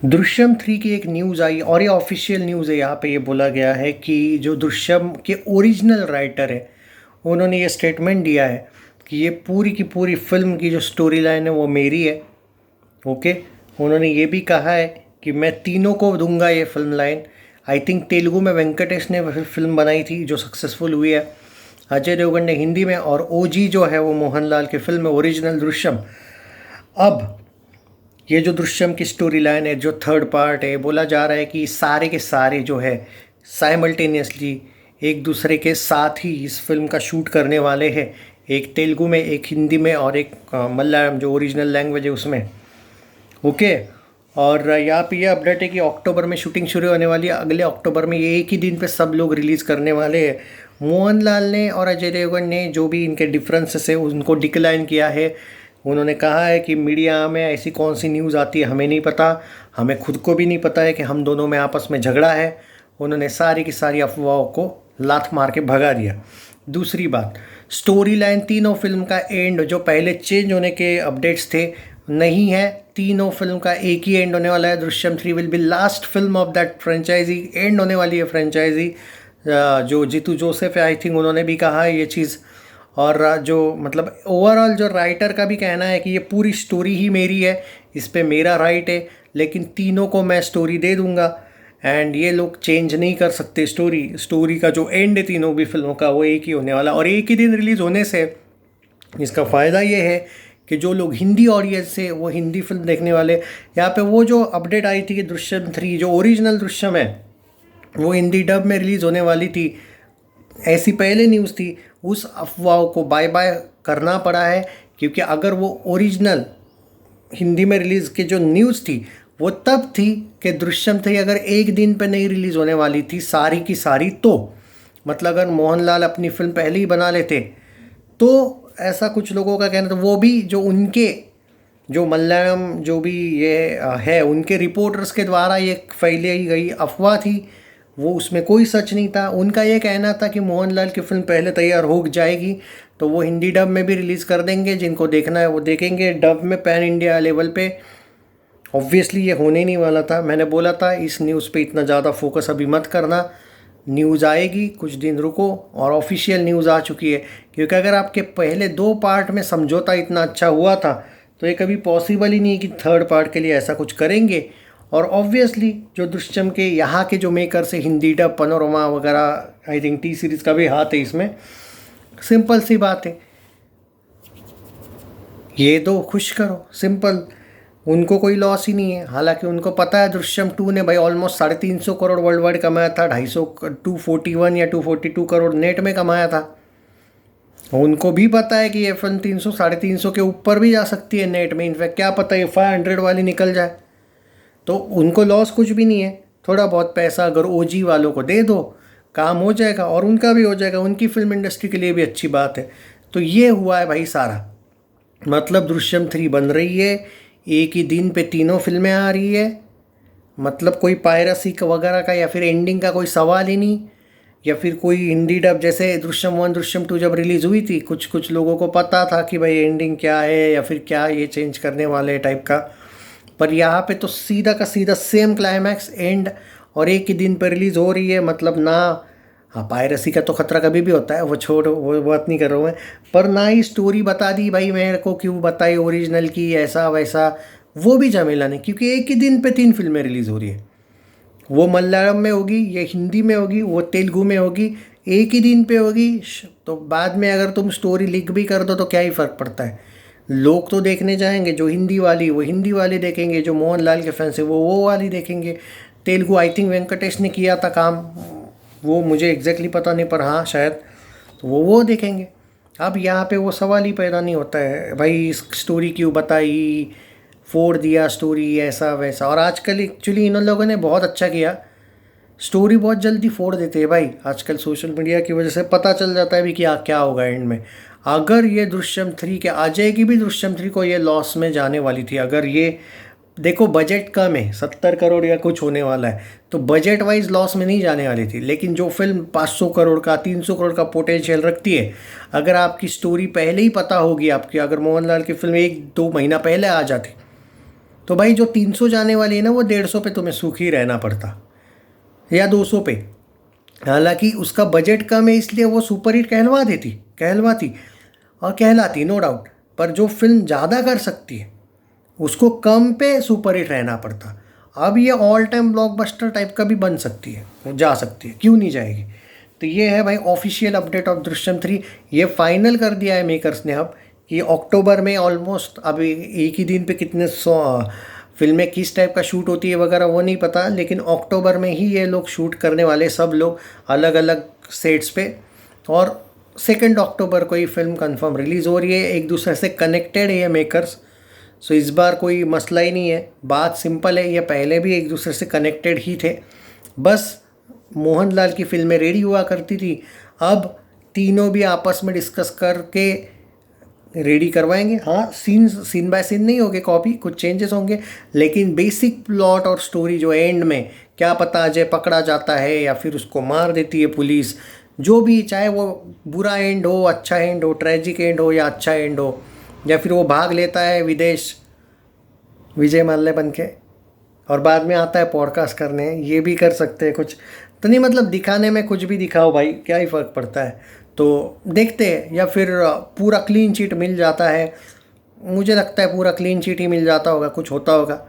दृश्यम 3 की एक न्यूज़ आई और ये ऑफिशियल न्यूज़ है। यहाँ पे ये बोला गया है कि जो दृश्यम के ओरिजिनल राइटर है उन्होंने ये स्टेटमेंट दिया है कि ये पूरी की पूरी फिल्म की जो स्टोरी लाइन है वो मेरी है। ओके, उन्होंने ये भी कहा है कि मैं तीनों को दूंगा ये film line. I think Telugu में वेंकटेश ने फिल्म बनाई थी जो सक्सेसफुल हुई है। अजय देवगन ने हिंदी में और ओजी जो है वो मोहनलाल की फिल्म है ओरिजिनल दृश्यम। अब ये जो दृश्यम की स्टोरी लाइन है जो थर्ड पार्ट है, बोला जा रहा है कि सारे के सारे जो है साइमल्टेनियसली एक दूसरे के साथ ही इस फिल्म का शूट करने वाले हैं। एक तेलुगु में, एक हिंदी में और एक मलयालम जो ओरिजिनल लैंग्वेज है उसमें। ओके, और यहाँ पे ये अपडेट है कि अक्टूबर में शूटिंग शुरू होने वाली है। अगले अक्टूबर में ये एक ही दिन पे सब लोग रिलीज़ करने वाले हैं। मोहनलाल ने और अजय देवगन ने जो भी इनके डिफरेंसेस है उनको डिक्लाइन किया है। उन्होंने कहा है कि मीडिया में ऐसी कौन सी न्यूज़ आती है हमें नहीं पता, हमें खुद को भी नहीं पता है कि हम दोनों में आपस में झगड़ा है। उन्होंने सारी की सारी अफवाहों को लात मार के भगा दिया। दूसरी बात, स्टोरी लाइन तीनों फिल्म का एंड जो पहले चेंज होने के अपडेट्स थे नहीं है। तीनों फिल्म का एक ही एंड होने वाला है। Drishyam 3 will be last film of that franchise. End होने वाली है फ्रेंचाइजी। जो जीतू जोसेफ है आई थिंक उन्होंने भी कहा है ये चीज़। और जो मतलब ओवरऑल जो राइटर का भी कहना है कि ये पूरी स्टोरी ही मेरी है, इस पे मेरा राइट है, लेकिन तीनों को मैं स्टोरी दे दूंगा एंड ये लोग चेंज नहीं कर सकते। स्टोरी का जो एंड है तीनों भी फिल्मों का वो एक ही होने वाला। और एक ही दिन रिलीज़ होने से इसका फ़ायदा ये है कि जो लोग हिंदी ऑडियंस से वो हिंदी फिल्म देखने वाले, यहाँ पे वो जो अपडेट आई थी कि दृश्यम 3 जो ओरिजिनल दृश्यम है वो हिंदी डब में रिलीज़ होने वाली थी, ऐसी पहले न्यूज़ थी, उस अफवाह को बाय बाय करना पड़ा है। क्योंकि अगर वो ओरिजिनल हिंदी में रिलीज़ की जो न्यूज़ थी वो तब थी कि दृश्यम 3 अगर एक दिन पे नहीं रिलीज़ होने वाली थी सारी की सारी, तो मतलब अगर मोहनलाल अपनी फिल्म पहले ही बना लेते तो ऐसा कुछ लोगों का कहना था। वो भी जो उनके जो मलयालम जो भी ये है उनके रिपोर्टर्स के द्वारा ये फैलाई गई अफवाह थी, वो उसमें कोई सच नहीं था। उनका ये कहना था कि मोहनलाल की फिल्म पहले तैयार हो जाएगी तो वो हिंदी डब में भी रिलीज़ कर देंगे, जिनको देखना है वो देखेंगे डब में पैन इंडिया लेवल पे। ऑब्वियसली ये होने ही नहीं वाला था। मैंने बोला था इस न्यूज़ पे इतना ज़्यादा फोकस अभी मत करना, न्यूज़ आएगी, कुछ दिन रुको। और ऑफिशियल न्यूज़ आ चुकी है। क्योंकि अगर आपके पहले 2 पार्ट में समझौता इतना अच्छा हुआ था तो ये कभी पॉसिबल ही नहीं कि थर्ड पार्ट के लिए ऐसा कुछ करेंगे। और ऑब्वियसली जो दृश्यम के यहाँ के जो मेकर से हिंदी डब पनोरमा वगैरह आई थिंक टी सीरीज़ का भी हाथ है इसमें। सिंपल सी बात है, ये दो खुश करो, सिंपल। उनको कोई लॉस ही नहीं है। हालांकि उनको पता है दृश्यम 2 ने भाई ऑलमोस्ट 350 करोड़ वर्ल्ड वाइड कमाया था, 250 241 या 242 करोड़ नेट में कमाया था। उनको भी पता है कि ये फिल्म 300 350 के ऊपर भी जा सकती है नेट में। इनफैक्ट क्या पता ये 500 वाली निकल जाए, तो उनको लॉस कुछ भी नहीं है। थोड़ा बहुत पैसा अगर ओजी वालों को दे दो काम हो जाएगा और उनका भी हो जाएगा, उनकी फिल्म इंडस्ट्री के लिए भी अच्छी बात है। तो ये हुआ है भाई सारा। मतलब दृश्यम 3 बन रही है, एक ही दिन पे तीनों फिल्में आ रही है। मतलब कोई पायरेसी का वगैरह का या फिर एंडिंग का कोई सवाल ही नहीं। या फिर कोई हिंदी डब जैसे दृश्यम 1 दृश्यम 2 जब रिलीज़ हुई थी कुछ कुछ लोगों को पता था कि भाई एंडिंग क्या है या फिर क्या ये चेंज करने वाले टाइप का। पर यहाँ पे तो सीधा का सीधा सेम क्लाइमैक्स एंड और एक ही दिन पर रिलीज़ हो रही है। मतलब ना, हाँ पायरेसी का तो खतरा कभी भी होता है, वो छोड़, वो बात नहीं कर रहा हूँ मैं। पर ना ही स्टोरी बता दी भाई मेरे को, क्यों बताई ओरिजिनल की ऐसा वैसा, वो भी झमेला नहीं। क्योंकि एक ही दिन पे 3 फिल्में रिलीज़ हो रही है। वो मलयालम में होगी, ये हिंदी में होगी, वो तेलुगु में होगी, एक ही दिन पे होगी। तो बाद में अगर तुम स्टोरी लिख भी कर दो तो क्या ही फ़र्क पड़ता है। लोग तो देखने जाएंगे, जो हिंदी वाली वो हिंदी वाली देखेंगे, जो मोहनलाल के फैंस है वो वाली देखेंगे। तेलुगु आई थिंक वेंकटेश ने किया था काम, वो मुझे एग्जैक्टली पता नहीं पर हाँ शायद, तो वो देखेंगे। अब यहाँ पे वो सवाल ही पैदा नहीं होता है भाई इस स्टोरी क्यों बताई, फोड़ दिया स्टोरी ऐसा वैसा। और आजकल एक्चुअली इन लोगों ने बहुत अच्छा किया, स्टोरी बहुत जल्दी फोड़ देते हैं भाई। आजकल सोशल मीडिया की वजह से पता चल जाता है भी कि क्या होगा एंड में। अगर ये दृश्यम 3 के आ जाएगी भी, दृश्यम 3 को ये लॉस में जाने वाली थी। अगर ये देखो बजट कम है, 70 करोड़ या कुछ होने वाला है, तो बजट वाइज लॉस में नहीं जाने वाली थी। लेकिन जो फिल्म 500 करोड़ का 300 करोड़ का पोटेंशियल रखती है, अगर आपकी स्टोरी पहले ही पता होगी आपकी, अगर मोहनलाल की फिल्म 1-2 महीना पहले आ जाती तो भाई जो 300 जाने वाली है ना, वो 150 पे तुम्हें सूखी रहना पड़ता, या 200 पे। हालांकि उसका बजट कम है इसलिए वो सुपर हिट कहलवाती और कहलाती, नो डाउट। पर जो फिल्म ज़्यादा कर सकती है उसको कम पे सुपर हिट रहना पड़ता। अब ये ऑल टाइम ब्लॉकबस्टर टाइप का भी बन सकती है, वो जा सकती है, क्यों नहीं जाएगी। तो ये है भाई ऑफिशियल अपडेट ऑफ दृश्यम 3। ये फाइनल कर दिया है मेकर्स ने अब कि अक्टूबर में ऑलमोस्ट, अभी एक ही दिन पे कितने 100 फिल्में किस टाइप का शूट होती है वगैरह वो नहीं पता, लेकिन अक्टूबर में ही ये लोग शूट करने वाले, सब लोग अलग अलग सेट्स पे। और 2 अक्टूबर को ही फिल्म कंफर्म रिलीज़ हो रही है। एक दूसरे से कनेक्टेड है ये मेकर्स, सो इस बार कोई मसला ही नहीं है। बात सिंपल है, ये पहले भी एक दूसरे से कनेक्टेड ही थे, बस मोहनलाल की फिल्में रेडी हुआ करती थी। अब तीनों भी आपस में डिस्कस करके रेडी करवाएंगे। हाँ, सीन बाय सीन नहीं होंगे कॉपी, कुछ चेंजेस होंगे, लेकिन बेसिक प्लॉट और स्टोरी जो एंड में, क्या पता अजय पकड़ा जाता है या फिर उसको मार देती है पुलिस, जो भी, चाहे वो बुरा एंड हो, अच्छा एंड हो, ट्रेजिक एंड हो या अच्छा एंड हो, या फिर वो भाग लेता है विदेश विजय माल्या बन के और बाद में आता है पॉडकास्ट करने, ये भी कर सकते हैं कुछ। तो नहीं मतलब दिखाने में कुछ भी दिखाओ भाई, क्या ही फ़र्क पड़ता है। तो देखते हैं, या फिर पूरा क्लीन चिट मिल जाता है, मुझे लगता है पूरा क्लीन चिट ही मिल जाता होगा, कुछ होता होगा।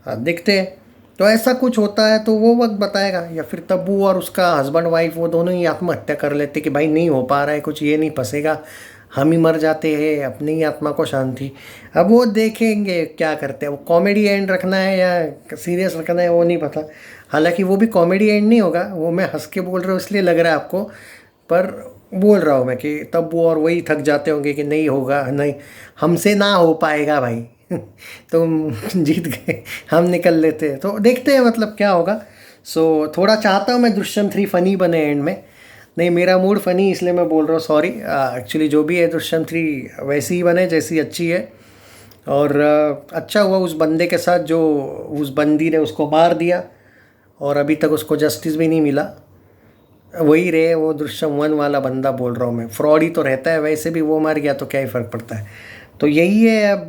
हाँ, देखते हैं। तो ऐसा कुछ होता है तो वो वक्त बताएगा, या फिर तब्बू और उसका हस्बैंड वाइफ वो दोनों ही आत्महत्या कर लेते कि भाई नहीं हो पा रहा है कुछ, ये नहीं फंसेगा, हम ही मर जाते हैं, अपनी ही आत्मा को शांति। अब वो देखेंगे क्या करते हैं, वो कॉमेडी एंड रखना है या सीरियस रखना है वो नहीं पता। हालांकि वो भी कॉमेडी एंड नहीं होगा, वो मैं हंस के बोल रहा हूँ इसलिए लग रहा है आपको, पर बोल रहा हूँ मैं कि तब वो और वही थक जाते होंगे कि नहीं होगा, नहीं हमसे ना हो पाएगा भाई तुम जीत गए, हम निकल लेते हैं। तो देखते हैं मतलब क्या होगा। सो थोड़ा चाहता हूँ मैं दृश्यम 3 फ़नी बने एंड में, नहीं मेरा मूड फ़नी इसलिए मैं बोल रहा हूँ, सॉरी। एक्चुअली जो भी है दृश्यम 3 वैसी ही बने जैसी अच्छी है। और अच्छा हुआ उस बंदे के साथ जो उस बंदी ने उसको मार दिया और अभी तक उसको जस्टिस भी नहीं मिला। वही रहे वो दृश्यम 1 वाला बंदा बोल रहा हूँ मैं, फ्रॉड ही तो रहता है, वैसे भी वो मर गया तो क्या ही फ़र्क पड़ता है। तो यही है अब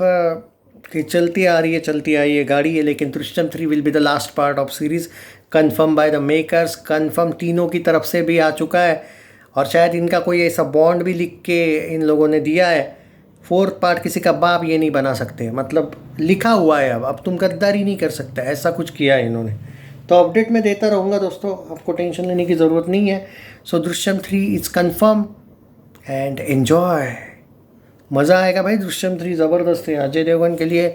कि चलती आ रही है, चलती आई है गाड़ी है, लेकिन Drishyam 3 will be the last part of series, confirm by the makers, confirm तीनों की तरफ से भी आ चुका है। और शायद इनका कोई ऐसा बॉन्ड भी लिख के इन लोगों ने दिया है, 4th पार्ट किसी का बाप ये नहीं बना सकते, मतलब लिखा हुआ है अब तुम गद्दारी नहीं कर सकते, ऐसा कुछ किया है इन्होंने। तो अपडेट मैं देता रहूँगा दोस्तों, आपको टेंशन लेने की ज़रूरत नहीं है। So Drishyam 3 is confirm and enjoy, मज़ा आएगा भाई। दृश्यम 3 ज़बरदस्त है, अजय देवगन के लिए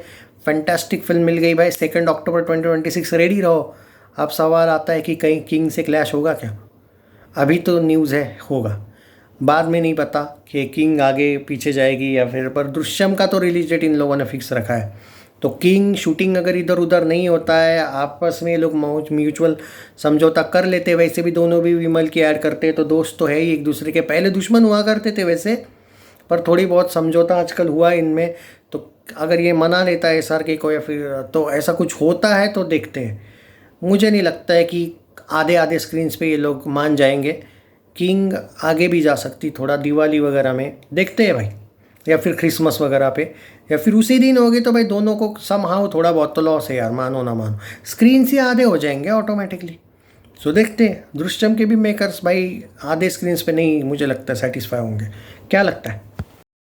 फैंटास्टिक फिल्म मिल गई भाई। 2 अक्टूबर 2026 रेडी रहो। अब सवाल आता है कि कहीं किंग से क्लैश होगा क्या? अभी तो न्यूज़ है होगा, बाद में नहीं पता कि किंग आगे पीछे जाएगी या फिर, पर दृश्यम का तो रिलीज डेट इन लोगों ने फिक्स रखा है। तो किंग शूटिंग अगर इधर उधर नहीं होता है, आपस में ये लोग म्यूचुअल समझौता कर लेते, वैसे भी दोनों भी विमल की ऐड करते हैं तो दोस्त तो है ही एक दूसरे के, पहले दुश्मन हुआ करते थे वैसे, पर थोड़ी बहुत समझौता आजकल हुआ इनमें। तो अगर ये मना लेता है SRK को या फिर तो ऐसा कुछ होता है तो देखते हैं। मुझे नहीं लगता है कि आधे आधे स्क्रीन्स पे ये लोग मान जाएंगे, किंग आगे भी जा सकती थोड़ा, दिवाली वगैरह में देखते हैं भाई, या फिर क्रिसमस वगैरह पे, या फिर उसी दिन होगी तो भाई दोनों को समहाउ थोड़ा बहुत तो लॉस है यार, मानो ना मानो, स्क्रीन से आधे हो जाएंगे ऑटोमेटिकली। सो देखते हैं, दृश्यम के भी मेकर्स भाई आधे स्क्रीन्स पे नहीं मुझे लगता सेटिस्फाई होंगे, क्या लगता है?